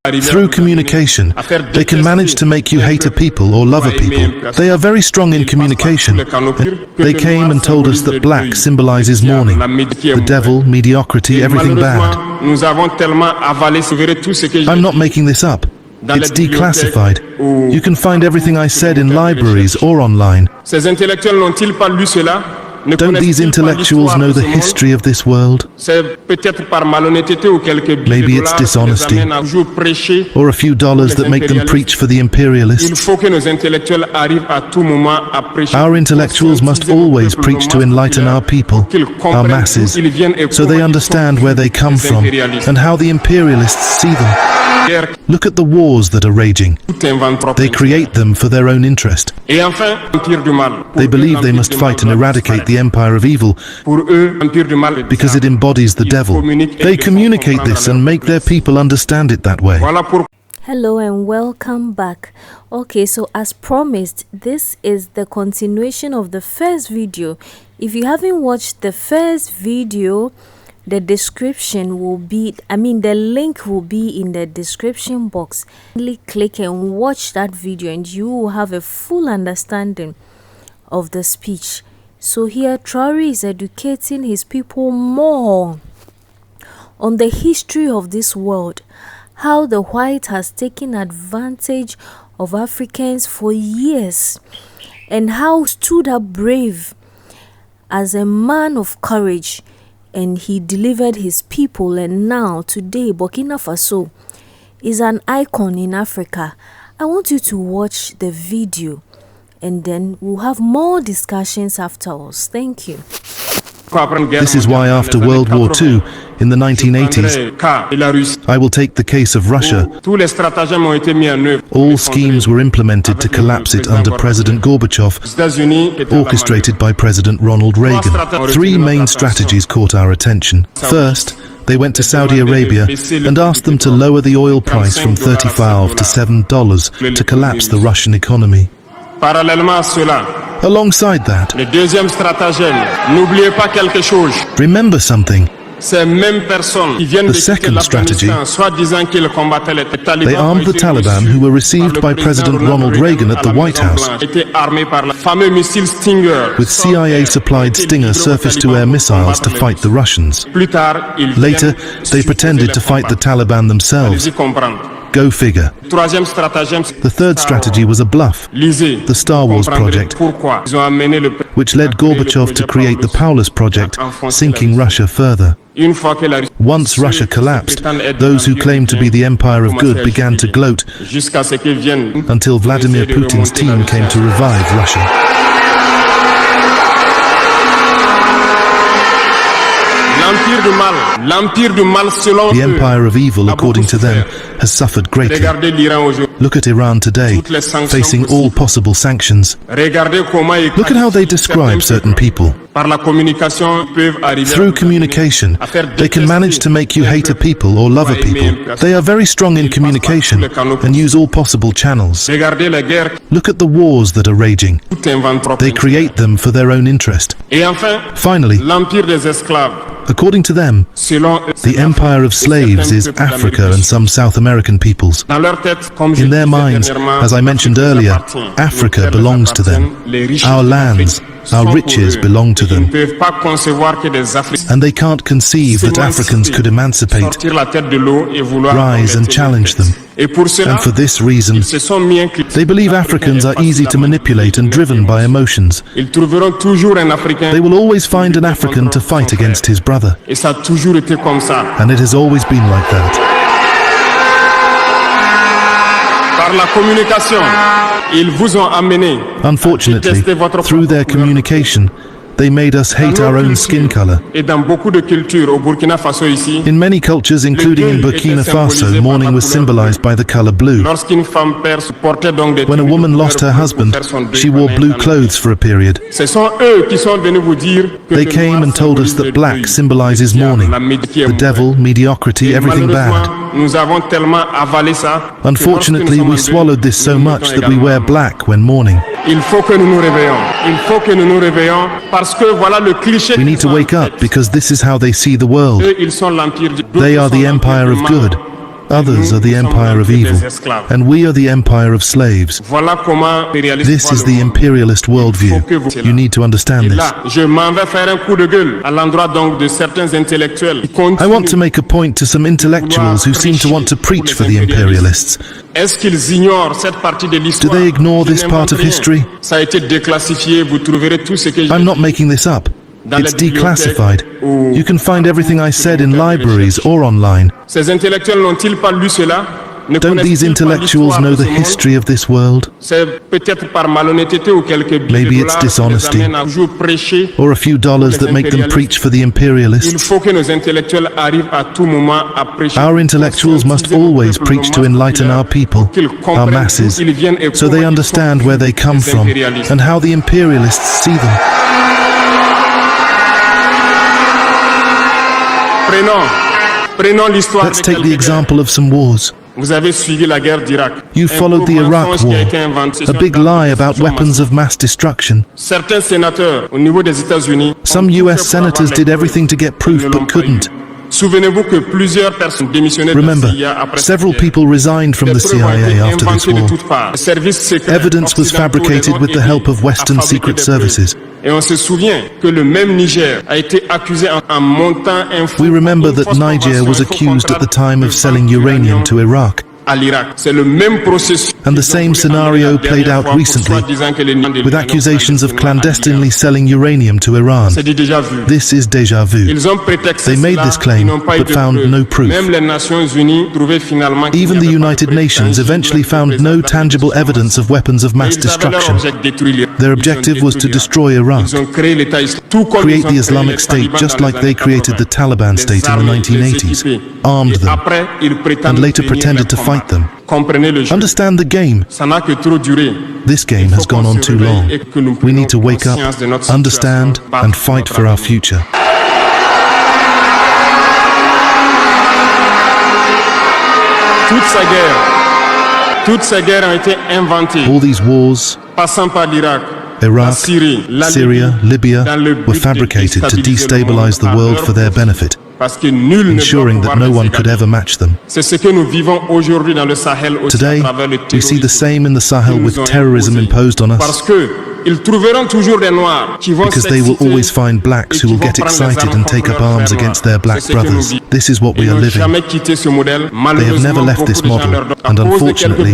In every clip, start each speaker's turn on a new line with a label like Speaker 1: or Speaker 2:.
Speaker 1: Through communication, they can manage to make you hate a people or love a people. They are very strong in communication. They came and told us that black symbolizes mourning, the devil, mediocrity, everything bad. I'm not making this up. It's declassified. You can find everything I said in libraries or online. Don't these intellectuals know the history of this world? Maybe it's dishonesty, or a few dollars that make them preach for the imperialists. Our intellectuals must always preach to enlighten our people, our masses, so they understand where they come from and how the imperialists see them. Look at the wars that are raging. They create them for their own interest. They believe they must fight and eradicate the empire of evil because it embodies the devil. They communicate this and make their people understand it that way.
Speaker 2: Hello and welcome back. Okay, so as promised, this is the continuation of the first video. If you haven't watched the first video, the description will be, the link will be in the description box. Click and watch that video and you will have a full understanding of the speech. So here Traoré is educating his people more on the history of this world, how the white has taken advantage of Africans for years, and how stood up brave as a man of courage, and he delivered his people. And now today Burkina Faso is an icon in Africa. I want you to watch the video and then we'll have more discussions afterwards. Thank you.
Speaker 1: This is why after World War II, in the 1980s, I will take the case of Russia. All schemes were implemented to collapse it under President Gorbachev, orchestrated by President Ronald Reagan. Three main strategies caught our attention. First, they went to Saudi Arabia and asked them to lower the oil price from $35 to $7 to collapse the Russian economy. Alongside that, remember something. The second strategy, they armed the Taliban, who were received by President Ronald Reagan at the White House with CIA-supplied Stinger surface-to-air missiles to fight the Russians. Later, they pretended to fight the Taliban themselves. Go figure. The third strategy was a bluff, the Star Wars project, which led Gorbachev to create the Paulus project, sinking Russia further. Once Russia collapsed, those who claimed to be the empire of good began to gloat, until Vladimir Putin's team came to revive Russia. The empire of evil, according to them, has suffered greatly. Look at Iran today, facing all possible sanctions. Look at how they describe certain people. Through communication, they can manage to make you hate a people or love a people. They are very strong in communication and use all possible channels. Look at the wars that are raging. They create them for their own interest. Finally, according to them, the empire of slaves is Africa and some South American peoples. In their minds, as I mentioned earlier, Africa belongs to them. Our lands, our riches belong to them. And they can't conceive that Africans could emancipate, rise and challenge them. And for this reason, they believe Africans are easy to manipulate and driven by emotions. They will always find an African to fight against his brother. And it has always been like that. Unfortunately, through their communication, they made us hate our own skin color. In many cultures, including in Burkina Faso, mourning was symbolized by the color blue. When a woman lost her husband, she wore blue clothes for a period. They came and told us that black symbolizes mourning, the devil, mediocrity, everything bad. Unfortunately, we swallowed this so much that we wear black when mourning. We need to wake up because this is how they see the world. They are the empire of good. Others are the empire of evil, and we are the empire of slaves. This is the imperialist worldview. You need to understand this. I want to make a point to some intellectuals who seem to want to preach for the imperialists. Do they ignore this part of history? I'm not making this up. It's declassified. You can find everything I said in libraries or online. Don't these intellectuals know the history of this world? Maybe it's dishonesty, or a few dollars that make them preach for the imperialists. Our intellectuals must always preach to enlighten our people, our masses, so they understand where they come from and how the imperialists see them. Let's take the example of some wars. You followed the Iraq War, a big lie about weapons of mass destruction. Some US senators did everything to get proof but couldn't. Remember, several people resigned from the CIA after this war. Evidence was fabricated with the help of Western secret services. We remember that Niger was accused at the time of selling uranium to Iraq. And the same scenario played out recently with accusations of clandestinely selling uranium to Iran. This is déjà vu. They made this claim but found no proof. Even the United Nations eventually found no tangible evidence of weapons of mass destruction. Their objective was to destroy Iraq, create the Islamic State just like they created the Taliban state in the 1980s, armed them, and later pretended to fight them. Understand the game. This game has gone on too long. We need to wake up, understand, and fight for our future. All these wars, Iraq, Syria, Libya, were fabricated to destabilize the world for their benefit, ensuring that no one could ever match them. Today, we see the same in the Sahel with terrorism imposed on us, because they will always find blacks who will get excited and take up arms against their black brothers. This is what we are living. They have never left this model, and unfortunately,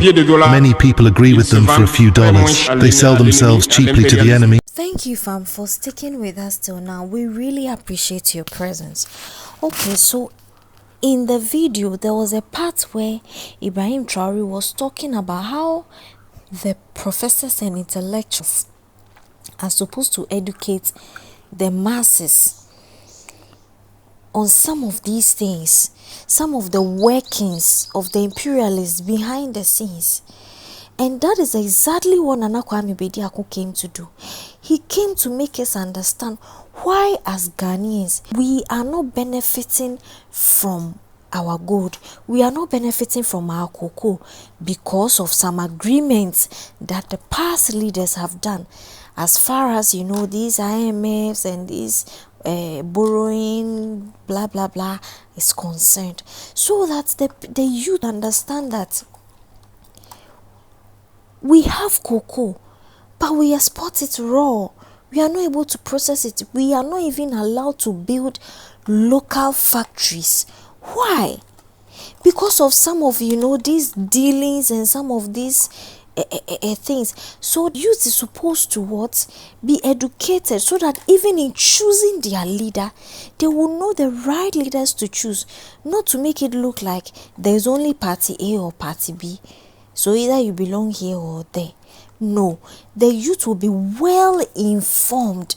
Speaker 1: many people agree with them for a few dollars. They sell themselves cheaply to the enemy.
Speaker 2: Thank you, fam, for sticking with us till now. We really appreciate your presence. Okay, so in the video, there was a part where Ibrahim Traoré was talking about how the professors and intellectuals are supposed to educate the masses on some of these things, some of the workings of the imperialists behind the scenes. And that is exactly what Nana Kwame Bediako came to do. He came to make us understand why, as Ghanaians, we are not benefiting from our gold. We are not benefiting from our cocoa because of some agreements that the past leaders have done. As far as, you know, these IMFs and these borrowing, blah, blah, blah, is concerned. So that the youth understand that we have cocoa, but we export it raw. We are not able to process it. We are not even allowed to build local factories. Why? Because of some of, you know, these dealings and some of these things. So youth is supposed to what? Be educated, so that even in choosing their leader, they will know the right leaders to choose. Not to make it look like there's only party A or party B. So either you belong here or there. No, the youth will be well informed.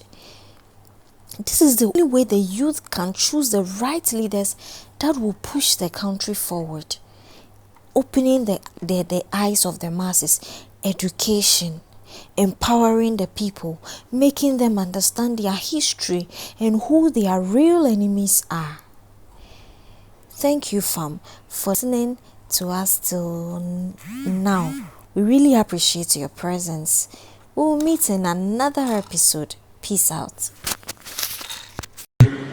Speaker 2: This is the only way the youth can choose the right leaders that will push the country forward. Opening the eyes of the masses, education, empowering the people, making them understand their history and who their real enemies are. Thank you, fam, for listening to us till now. We really appreciate your presence. We will meet in another episode. Peace out.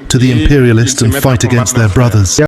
Speaker 1: To the imperialists and fight against their brothers.